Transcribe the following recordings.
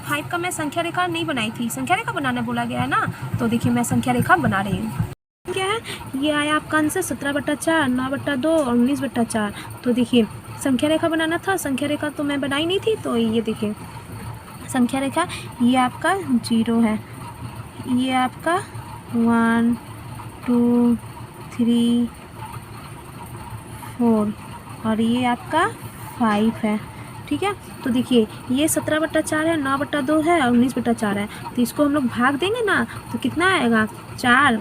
5 का मैं संख्या रेखा नहीं बनाई थी, संख्या रेखा बनाना बोला गया है ना, तो देखिए मैं संख्या रेखा बना रही हूँ। क्या है, ये आया आपका आंसर 17/4, 9/2 और 19/4। तो देखिए संख्या रेखा बनाना था, संख्या रेखा तो मैं बनाई नहीं थी, तो ये देखिए संख्या रेखा, ये आपका 0 है, ये आपका 1 2 3 4 और ये आपका 5 है। ठीक है, तो देखिए ये 17/4 है, 9/2 है और 19/4 है, तो इसको हम लोग भाग देंगे ना, तो कितना आएगा 4,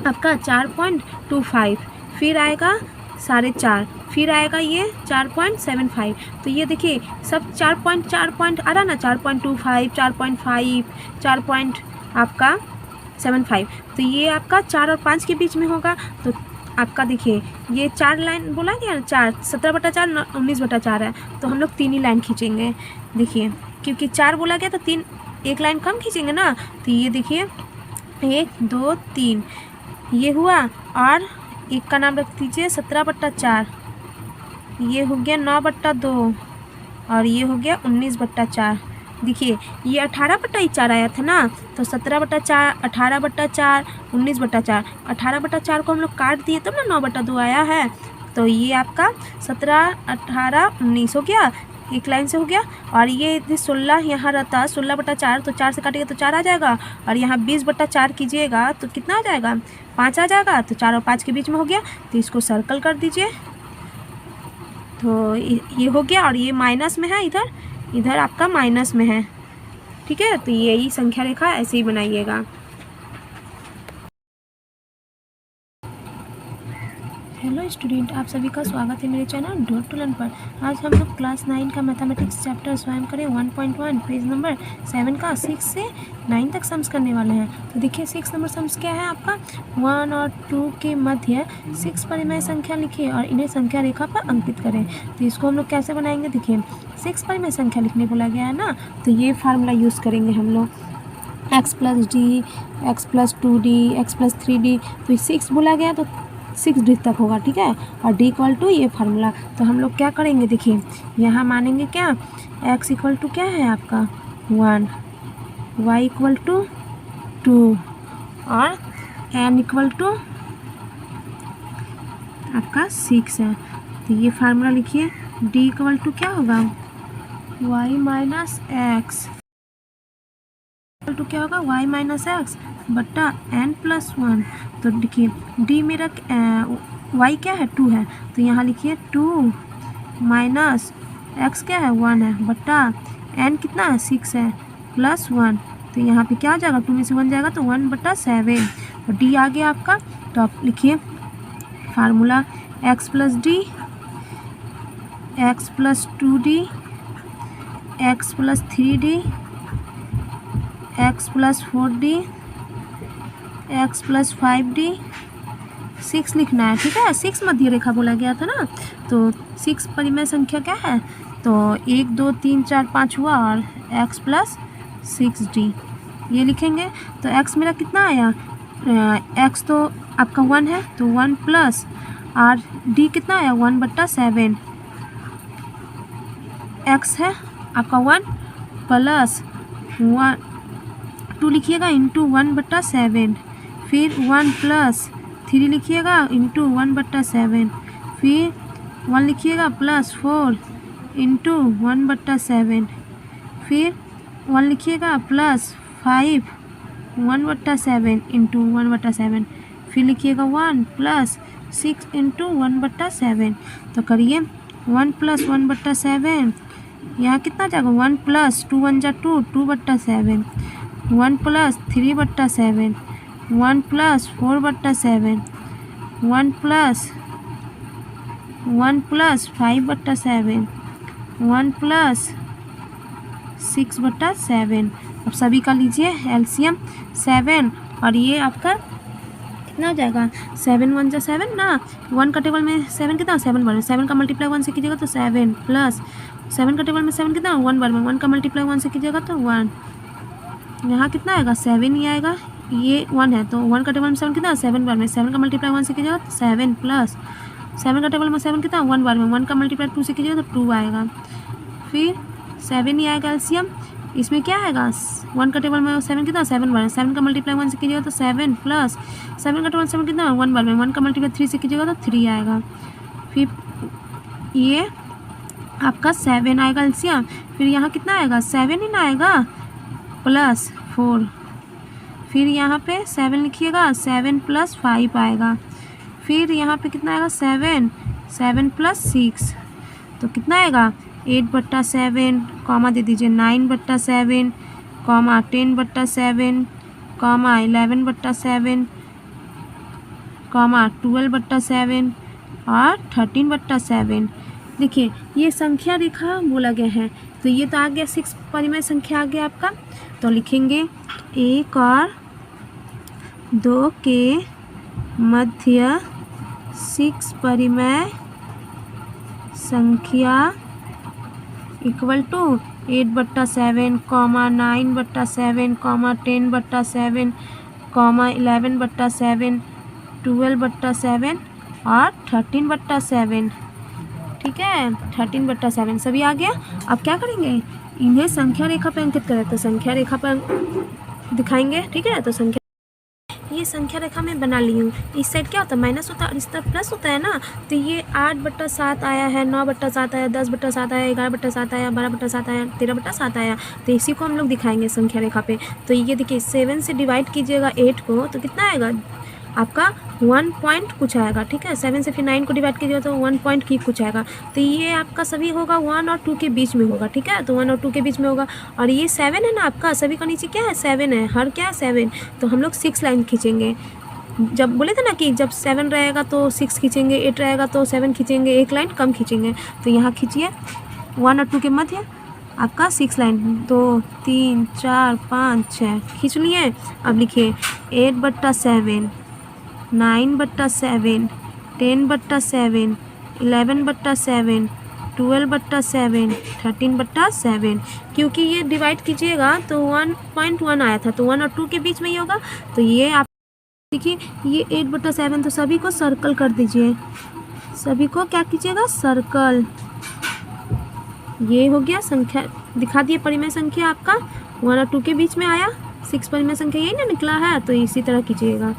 आपका 4.25, फिर आएगा 4.5, फिर आएगा ये 4.75। तो ये देखिए सब 4 आ रहा ना, 4.25, 4.5, 4 आपका 75, तो ये आपका 4 और 5 के बीच में होगा। तो आपका देखिए ये 4 लाइन बोला गया ना, 4 17/4 19/4 है, तो हम लोग 3 ही लाइन खींचेंगे। देखिए क्योंकि 4 बोला गया तो 3 एक लाइन कम खींचेंगे ना, तो ये देखिए 1 2 3 ये हुआ, और एक का नाम रख दीजिए 17/4, ये हो गया 9/2 और ये हो गया 19/4। देखिए ये 18/4 आया था ना, तो 17/4, 18/4, 19/4, 18/4 को हम लोग काट दिए तब ना 9/2 आया है। तो ये आपका 17 18 19 हो गया, एक लाइन से हो गया। और ये 16 यहाँ रहता 16/4, तो 4 से काटिएगा तो 4 आ जाएगा, और यहाँ 20/4 कीजिएगा तो कितना आ जाएगा 5 आ जाएगा, तो 4 और 5 के बीच में हो गया, तो इसको सर्कल कर दीजिए। तो ये हो गया, और ये माइनस में है, इधर इधर आपका माइनस में है। ठीक है, तो यही संख्या रेखा ऐसे ही बनाइएगा। हेलो स्टूडेंट, आप सभी का स्वागत है मेरे चैनल डॉट टू लर्न पर। आज हम लोग क्लास 9 का मैथमेटिक्स चैप्टर स्वयं करें 1.1 पेज नंबर 7 का 6 से 9 तक सम्स करने वाले हैं। तो देखिए 6 नंबर सम्स क्या है आपका, 1 और 2 के मध्य 6 परिमेय संख्या लिखिए और इन्हें संख्या रेखा पर अंकित करें। तो इसको हम लोग कैसे बनाएंगे, देखिए 6 परिमेय संख्या लिखने बोला गया है ना, तो ये फार्मूला यूज़ करेंगे हम लोग, x + d, x + 2d, x + 3d। तो 6 बोला गया तो 6d तक होगा। ठीक है, और d = ये फार्मूला। तो हम लोग क्या करेंगे, देखिए यहाँ मानेंगे क्या, x = क्या है आपका 1, y = 2 और n = आपका 6 है। तो ये फार्मूला लिखिए, d = क्या होगा y - x, तो क्या होगा y - x बट्टा n + 1। तो देखिए d मेरा y क्या है 2 है, तो यहाँ लिखिए 2 माइनस x क्या है 1 है, बट्टा n कितना है 6 है प्लस 1। तो यहाँ पे क्या आ जाएगा, 2 में से 1 जाएगा तो 1/7, और d आ गया आपका। तो आप लिखिए formula x + d, x + 2d, x + 3d, x + 4d, x + 5d, 6 लिखना है। ठीक है, 6 मध्य रेखा बोला गया था ना, तो 6 परिमेय संख्या क्या है, तो 1 2 3 4 5 हुआ, और x + 6d ये लिखेंगे। तो x मेरा कितना आया, x तो आपका 1 है, तो 1 प्लस, और d कितना आया 1/7, x है आपका 1 प्लस 1 2 लिखिएगा इंटू 1/7, फिर 1 + 3 लिखिएगा इंटू 1/7, फिर 1 लिखिएगा प्लस 4 इंटू 1/7, फिर 1 लिखिएगा प्लस 5 1/7 इंटू 1/7, फिर लिखिएगा 1 + 6 इंटू 1/7। तो करिए 1 + 1/7, यहाँ कितना जाएगा 1 + 2 = 2, 2/7, 1 + 3/7, 1 + 4/7, 1 + 5/7, 1 + 6/7। अब सभी का लीजिए एलसीएम 7, और ये आपका कितना हो जाएगा 7 × 1 = 7 ना, 1 का टेबल में 7 कितना 7 बार में, 7 का मल्टीप्लाई 1 से कीजिएगा तो 7 प्लस 7 का टेबल में 7 कितना 1 बार में, 1 का मल्टीप्लाई 1 से कीजिएगा तो 1, यहाँ कितना आएगा 7 ही आएगा, ये 1 है तो 1 का टेबल में 7 कितना 7 बार में, 7 का मल्टीप्लाई 1 से कीजिएगा तो 7 प्लस 7 का टेबल में 7 कितना 1 बार में, 1 का मल्टीप्लाई 2 से कीजिएगा तो 2 आएगा, फिर 7 ही आएगा एलसीएम, इसमें क्या आएगा 1 का टेबल में 7 कितना 7 बार 7 का मल्टीप्लाई 1 से कीजिएगा तो 7 प्लस 7 का टेबल 7 कितना 1 बार में 1 का मल्टीप्लाई 3 से कीजिएगा तो 3 आएगा। फिर ये आपका 7 आएगा एलसीएम। फिर यहाँ कितना आएगा 7 ही ना आएगा प्लस 4। फिर यहाँ पे 7 लिखिएगा 7 प्लस 5 आएगा। फिर यहाँ पे कितना आएगा 7 प्लस 6 तो कितना आएगा 8/7 कॉमा दे दीजिए 9/7 कॉमा 10/7 कॉमा 11/7 कॉमा 12/7 और 13/7। देखिए ये संख्या रेखा बोला गया है तो ये तो आ गया 6 परिमेय संख्या आ गया आपका। तो लिखेंगे 1 और 2 के मध्य 6 परिमेय संख्या equal to 8/7 comma 9/7 comma 10/7 comma 11/7 12/7 और 13/7। ठीक है 13/7 सभी आ गया। अब क्या करेंगे इन्हें संख्या रेखा पर अंकित करें तो संख्या रेखा पर दिखाएंगे। ठीक है तो संख्या ये संख्या रेखा में बना ली हूँ। इस साइड क्या होता है माइनस होता है और इस तरफ प्लस होता है ना। तो ये 8/7 आया है 9/7 आया 10/7 आया 11/7 आया 12/7 आया 13/7 आया। तो इसी को हम लोग दिखाएंगे संख्या रेखा पे। तो ये देखिए 7 से डिवाइड कीजिएगा 8 को तो कितना आएगा आपका 1 पॉइंट कुछ आएगा। ठीक है 7 से फिर 9 को डिवाइड कीजिएगा तो 1 पॉइंट की कुछ आएगा। तो ये आपका सभी होगा 1 और 2 के बीच में होगा। ठीक है तो 1 और 2 के बीच में होगा। और ये 7 है ना आपका सभी का नीचे क्या है 7 है हर क्या है 7। तो हम लोग 6 लाइन खींचेंगे। जब बोले थे ना कि जब 7 रहेगा तो 6 खींचेंगे 8 रहेगा तो 7 खींचेंगे एक लाइन कम खींचेंगे। तो यहाँ खींचिए 1 और 2 के मध्य आपका 6 लाइन 2 3 4 5 6 खींच लिए। अब लिखिए 8/7 9/7 10/7 11/7 12/7 13/7। क्योंकि ये डिवाइड कीजिएगा तो 1.1 आया था तो 1 और 2 के बीच में ही होगा। तो ये आप देखिए ये 8/7 तो सभी को सर्कल कर दीजिए। सभी को क्या कीजिएगा सर्कल। ये हो गया संख्या दिखा दिए परिमेय संख्या आपका 1 और 2 के बीच में आया 6 परिमेय संख्या यही ना निकला है। तो इसी तरह कीजिएगा।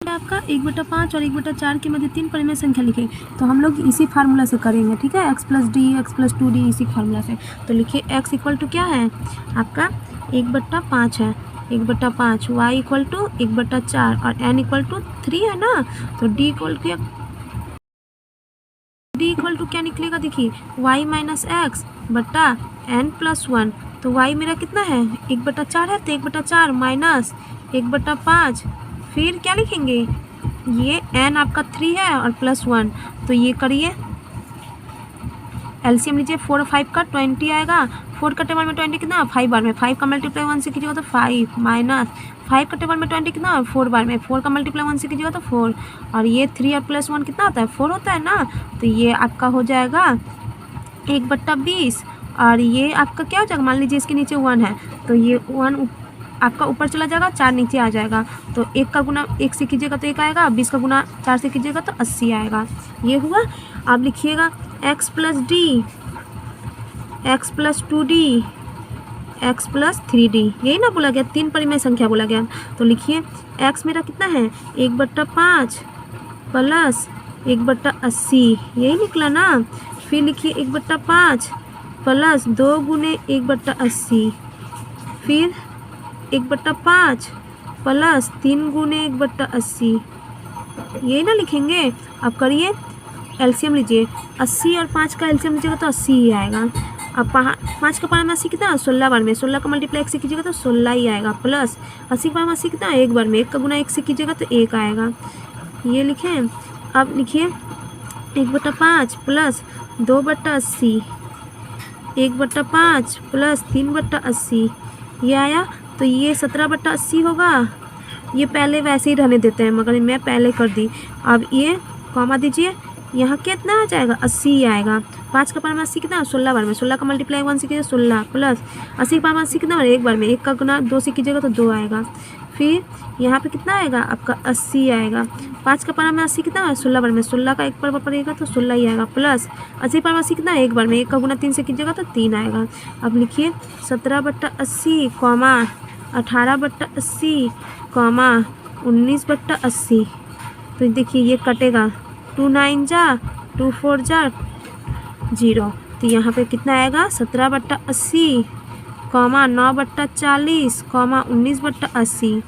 आपका 1/5 और 1/4 के मध्य 3 परिमेय संख्या लिखे तो हम लोग इसी फार्मूला से करेंगे। ठीक है x + d x + 2d इसी फार्मूला से। तो लिखिए x इक्वल टू क्या है आपका 1/5 है 1/5 y इक्वल टू 1/4 और n इक्वल टू 3 है ना। तो d इक्वल टू क्या निकलेगा देखिए y - x बट्टा n + 1। तो y मेरा कितना है 1/4 है तो 1/4 माइनस 1/5 फिर क्या लिखेंगे ये n आपका 3 है और +1। तो ये करिए एलसीएम लीजिए 4 और 5 का 20 आएगा। 4 का टेबल में 20 कितना 5 बार में 5 का मल्टीप्लाई 1 से कीजिएगा तो 5 माइनस 5 का टेबल में 20 कितना 4 बार में 4 का मल्टीप्लाई 1 से कीजिएगा तो 4 और ये 3 और +1 कितना होता है 4 होता है ना। तो ये आपका हो जाएगा 1/20 और ये आपका क्या हो जाएगा मान लीजिए इसके नीचे 1 है तो ये 1 आपका ऊपर चला जाएगा 4 नीचे आ जाएगा। तो 1 का गुना 1 से कीजिएगा तो 1 आएगा 20 का गुना 4 से कीजिएगा तो 80 आएगा। ये हुआ। अब लिखिएगा x + d x + 2d x + 3d यही ना बोला गया 3 परिमेय संख्या बोला गया। तो लिखिए x मेरा कितना है 1/5 प्लस 1/80 यही निकला ना। फिर लिखिए 1/5 प्लस 2 गुने 1/80 फिर 1/5 प्लस 3 गुने 1/80 यही ना लिखेंगे। अब करिए एलसीएम लीजिए 80 और 5 का एलसीएम लीजिएगा तो 80 ही आएगा। अब 5 का पावर में 80 कितना 16 बार में 16 का मल्टीप्लाई 1 से कीजिएगा तो 16 ही आएगा प्लस 80 का पावर में 80 कितना 1 बार में 1 का गुना 1 से कीजिएगा तो 1 आएगा। ये लिखें। अब लिखिए 1/5 प्लस 2/80 1/5 प्लस 3/80 ये आया। तो ये 17/80 होगा। ये पहले वैसे ही रहने देते हैं मगर मैं पहले कर दी। अब ये कॉमा दीजिए यहाँ कितना आ जाएगा 80 ही आएगा। 5 का पावर में 80 कितना 16 बार में 16 का मल्टीप्लाई 1 से कीजिएगा 16 प्लस 80 का पावर में 80 कितना 1 बार में 1 का गुना 2 से कीजिएगा तो 2 आएगा। फिर यहाँ पे कितना आएगा आपका 80 आएगा। 5 का पारा में 80 कितना है 16 बार में, 16 का एक बार पड़ेगा तो 16 ही आएगा, प्लस 80 पारा में 80 कितना है एक बार में, 1 का गुना 3 से कीजिएगा तो 3 आएगा। अब लिखिए 17/80 कॉमा 18/80 कॉमा 19/80। तो देखिए ये कटेगा, 2 9 जा 2 4 जा 0, तो यहाँ पे कितना आएगा 17/80 कॉमा 9/40 कॉमा 19/80,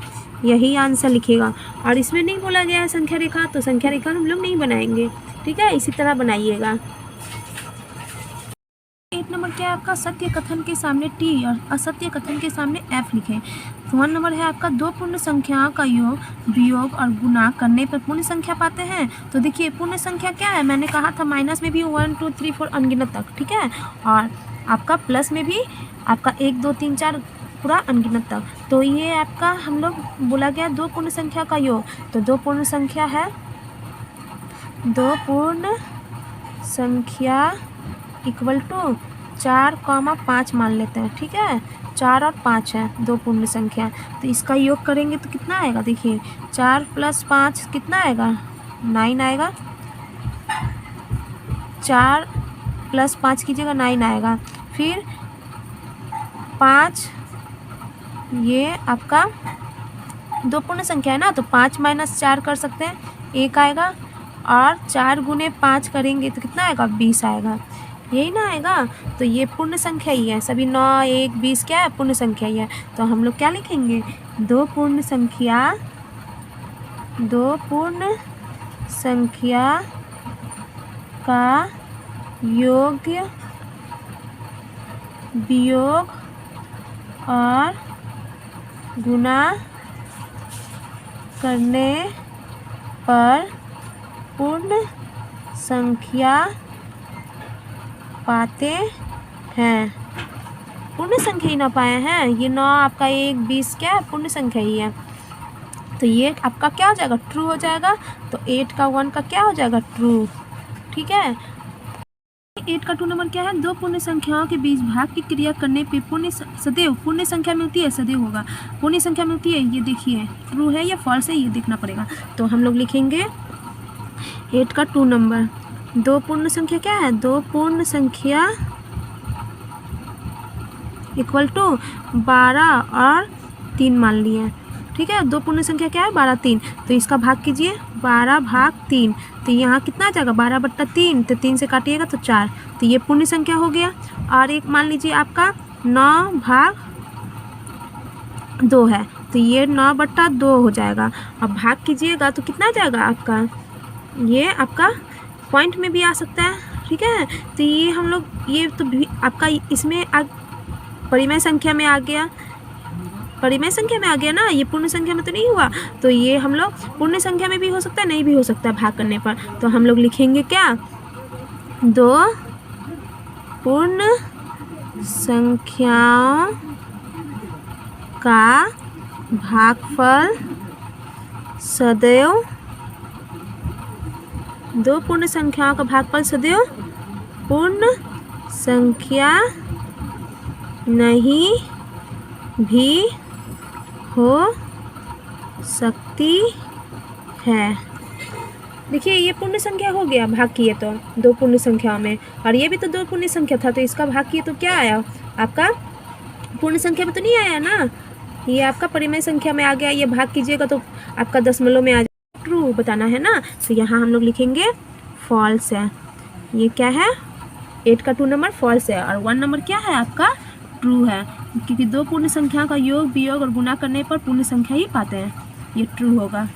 यही आंसर लिखेगा। और इसमें नहीं बोला गया है संख्या रेखा, तो संख्या रेखा हम लोग नहीं बनाएंगे, ठीक है, इसी तरह बनाइएगा। 8 नंबर क्या है आपका, सत्य कथन के सामने T और असत्य कथन के सामने F लिखें। तो 1 नंबर है आपका, दो पूर्ण संख्याओं का योग वियोग और गुणा करने पर पूर्ण संख्या पाते हैं। तो देखिए पूर्ण संख्या क्या है, मैंने कहा था माइनस में भी 1 2 3 4 अनगिनत तक, ठीक है, और आपका प्लस में भी आपका 1 2 3 4 पूरा अनगिनत तक। तो ये आपका हम लोग बोला गया दो पूर्ण संख्या का योग, तो दो पूर्ण संख्या है, दो पूर्ण संख्या इक्वल टू 4, 5 मान लेते हैं, ठीक है, 4 और 5 है दो पूर्ण संख्या। तो इसका योग करेंगे तो कितना आएगा, देखिए 4 + 5 कितना आएगा 9 आएगा, 4 + 5 कीजिएगा 9 आएगा। फिर 5, ये आपका दो पूर्ण संख्या है ना, तो 5 - 4 कर सकते हैं, 1 आएगा, और 4 × 5 करेंगे तो कितना आएगा 20 आएगा, यही ना आएगा। तो ये पूर्ण संख्या ही है, सभी 9 1 20 क्या है पूर्ण संख्या ही है। तो हम लोग क्या लिखेंगे, दो पूर्ण संख्या का योग वियोग और गुणा करने पर पूर्ण संख्या पाते हैं। पूर्ण संख्या ही ना पाए हैं, ये 9 आपका 1 20 क्या है पूर्ण संख्या ही है, तो ये आपका क्या हो जाएगा ट्रू हो जाएगा। तो 8 का 1 का क्या हो जाएगा ट्रू, ठीक है। 8 का 2 नंबर क्या है, दो पूर्ण संख्याओं के बीच भाग की क्रिया करने पे सदैव पूर्ण संख्या मिलती है, सदैव होगा पूर्ण संख्या मिलती है, ये देखिए ट्रू है या फॉल्स है ये देखना पड़ेगा। तो हम लोग लिखेंगे 8 का 2 नंबर, दो पूर्ण संख्या क्या है, दो पूर्ण संख्या इक्वल टू 12 और 3 मान लिए, ठीक है, दो पूर्ण संख्या क्या है 12 3, तो इसका भाग कीजिए 12 भाग 3, तो यहाँ कितना आ जाएगा 12/3, तो 3 से काटिएगा तो 4, तो ये पूर्ण संख्या हो गया। और एक मान लीजिए आपका 9 भाग 2 है, तो ये 9/2 हो जाएगा। अब भाग कीजिएगा तो कितना आ जाएगा आपका, ये आपका पॉइंट में भी आ सकता है, ठीक है। तो ये हम लोग ये तो आपका इसमें परिमेय संख्या में आ गया, परिमेय संख्या में आ गया ना, ये पूर्ण संख्या में तो नहीं हुआ। तो ये हम लोग पूर्ण संख्या में भी हो सकता है, नहीं भी हो सकता है भाग करने पर। तो हम लोग लिखेंगे क्या, दो पूर्ण संख्याओं का भागफल सदैव, दो पूर्ण संख्याओं का भागफल सदैव पूर्ण संख्या नहीं भी हो सकती है। देखिए ये पूर्ण संख्या हो गया, भाग किए तो दो पूर्ण संख्याओं में, और ये भी तो दो पूर्ण संख्या था, तो इसका भाग किए तो क्या आया आपका पूर्ण संख्या में तो नहीं आया ना, ये आपका परिमेय संख्या में आ गया। ये भाग कीजिएगा तो आपका दशमलव में आ जाएगा, ट्रू बताना है ना। तो यहाँ हम लोग लिखेंगे फॉल्स है, ये क्या है 8 का 2 नंबर फॉल्स है, और 1 नंबर क्या है आपका ट्रू है, क्योंकि दो पूर्ण संख्या का योग वियोग और गुणा करने पर पूर्ण संख्या ही पाते हैं, ये ट्रू होगा।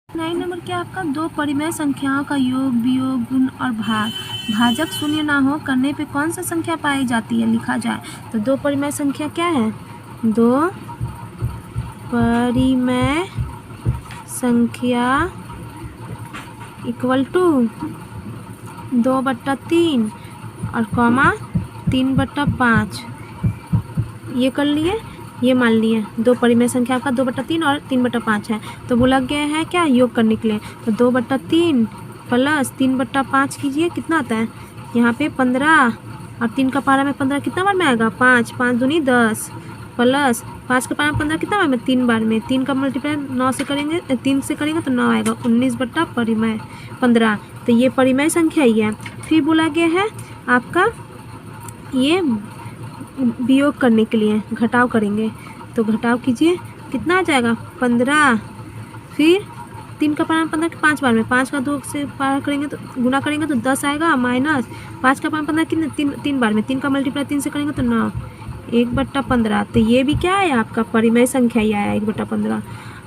9 नंबर क्या आपका, दो परिमेय संख्याओं का योग वियोग गुण और भाजक शून्य ना हो करने पे कौन सा संख्या पाई जाती है, लिखा जाए। तो दो परिमेय संख्या क्या है, दो परिमेय संख्या इक्वल टू 2/3 और कॉमा 3/5, ये कर लिए, ये मान लिए दो परिमेय संख्या आपका 2/3 और 3/5 है। तो बोला गया है क्या योग करने के लिए, तो 2/3 प्लस 3/5 कीजिए कितना आता है यहाँ पे 15, और 3 का पारा में 15 कितना बार में आएगा 5, 5 दूनी 10, प्लस 5 के पावर में 15 कितना बार में 3 बार में, 3 का मल्टीप्लाई 9 से करेंगे, 3 से करेंगे तो 9 आएगा, 19 बट्टा परिमेय 15। तो ये परिमेय संख्या ही है। फिर बोला गया है आपका ये वियोग करने के लिए घटाव करेंगे, तो घटाव कीजिए, कितना आ जाएगा 15। फिर 3 का पावर 15 के 5 बार में, 5 का 2 से पावर करेंगे तो गुना करेंगे तो 10 आएगा, माइनस 5 का पावर 15 कितने 3 बार में, 3 का मल्टीप्लाई 3 से करेंगे तो 9, 1/15। तो ये भी क्या है आपका परिमेय संख्या ही आया 1/15।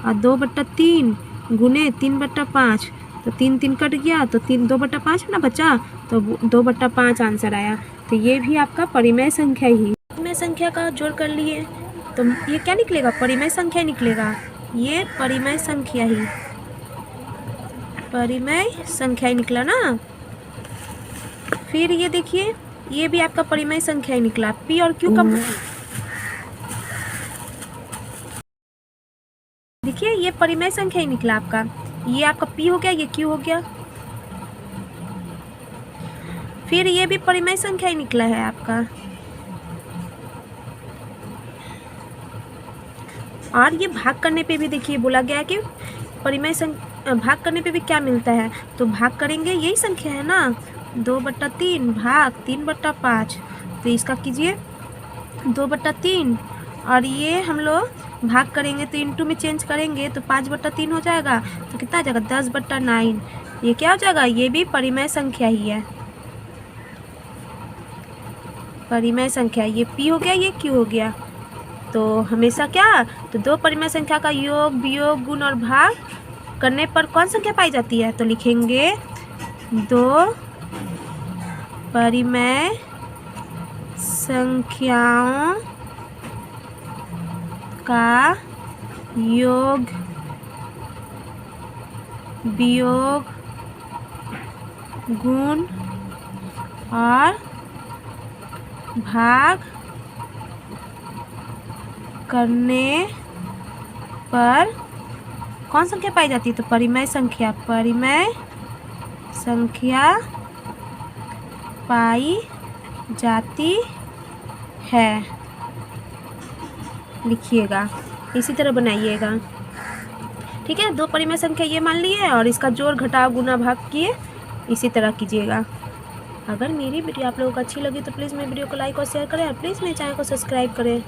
और 2/3 गुने 3/5, तो 3 3 कट गया तो 2/5 ना बचा, तो 2/5 आंसर आया। तो ये भी आपका परिमेय संख्या ही। परिमेय संख्या का जोड़ कर लिए तो ये क्या निकलेगा, परिमेय संख्या निकलेगा। ये परिमेय संख्या ही, परिमेय संख्या ही निकला ना। फिर ये देखिए ये भी आपका परिमेय संख्या ही निकला। पी और क्यू का देखिए ये परिमेय संख्या ही निकला आपका। ये आपका पी हो गया, ये क्यू हो गया। फिर ये भी परिमेय संख्या ही निकला है आपका। और ये भाग करने पे भी देखिए बोला गया है कि परिमेय भाग करने पे भी क्या मिलता है, तो भाग करेंगे यही संख्या है ना, 2/3 भाग 3/5। तो इसका कीजिए 2/3 और ये हम लोग भाग करेंगे तो इंटू में चेंज करेंगे तो 5/3 हो जाएगा, तो कितना आ जाएगा 10/9। ये क्या हो जाएगा, ये भी परिमेय संख्या ही है, परिमेय संख्या। ये पी हो गया, ये क्यू हो गया। तो हमेशा क्या, तो दो परिमेय संख्या का योग वियोग गुण और भाग करने पर कौन संख्या पाई जाती है, तो लिखेंगे 2 परिमेय संख्याओं का योग वियोग गुण और भाग करने पर कौन संख्या पाई जाती है, तो परिमेय संख्या, परिमेय संख्या पाई जाती है। लिखिएगा, इसी तरह बनाइएगा, ठीक है। 2 परिमेय संख्या ये मान लिए और इसका जोड़ घटाव गुना भाग किए, इसी तरह कीजिएगा। अगर मेरी वीडियो आप लोगों को अच्छी लगी तो प्लीज़ मेरी वीडियो को लाइक और शेयर करें और प्लीज़ मेरे चैनल को सब्सक्राइब करें।